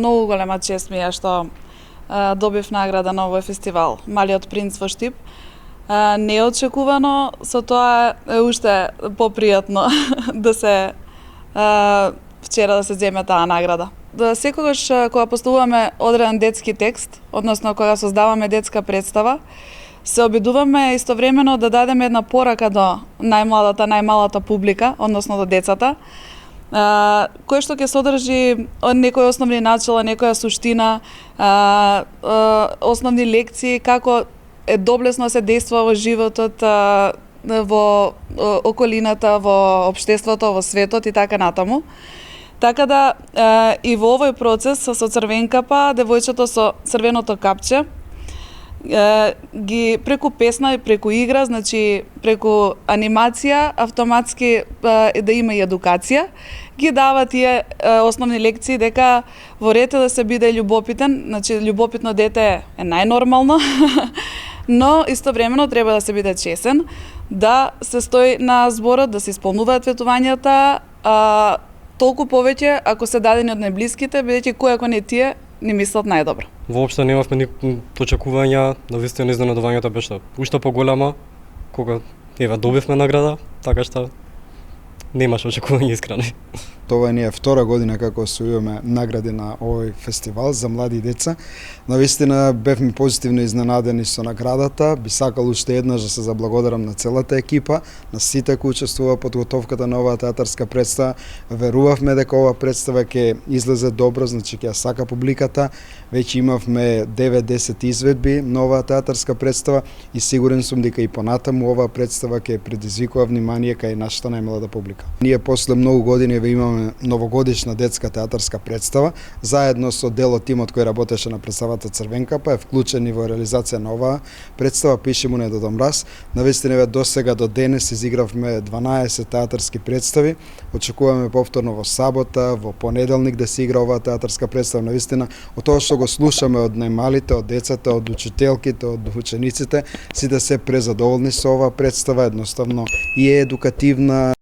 многу голема чест ми е што добив награда на овој фестивал, Малиот принц во Штип. Неочекувано, со тоа е уште попријатно да се вчера да се земе таа награда. Секогаш кога поставуваме одреден детски текст, односно кога создаваме детска представа, се обидуваме истовремено да дадеме една порака до најмалата публика, односно до децата, кој што ќе содржи некои основни начала, некоја суштина, основни лекции, како е доблесно се дејства во животот, во околината, во општеството, во светот и така натаму. Така да и во овој процес со Црвенкапа, девојчето со црвеното капче, ги преку песна и преку игра, значи преку анимација, автоматски да има и едукација, ги дава тие основни лекции дека во ред е да се биде љубопитен, значи љубопитно дете е најнормално, но истовремено треба да се биде чесен, да се стои на зборот, да се исполнуваат ветувањата, толку повеќе ако се дадени од најблиските, бидејќи кој ако не тие не мислат најдобро. Воопшто немавме никакви очекувања, навистина изненадувањето беше уште поголема кога добивме награда, така што немаше очекување искрено. Ова ни е втора година како освојуваме награди на овој фестивал за млади деца. Навистина бевме позитивно изненадени со наградата. Би сакал уште еднаш да се заблагодарам на целата екипа, на сите кои учествува подготовката на оваа театарска представа. Верувавме дека оваа представа ќе излезе добро, значи ќе ја сака публиката. Веќе имавме 9-10 изведби на оваа театарска представа и сигурен сум дека и понатаму оваа представа ќе предизвикува внимание кај нашата најмлада публика. Ние после многу години имаме новогодишна детска театарска представа, заедно со дел од тимот кој работеше на представата Црвенкапа, е вклучен и во реализација на оваа представа Пиши му не до мраз. Навистина до сега до денес изигравме 12 театарски представи. Очекуваме повторно во сабота, во понеделник да се игра оваа театарска представа. Навистина од тоа што го слушаме од најмалите, од децата, од учителките, од учениците, сите се презадоволни со оваа представа, едноставно и е едукативна.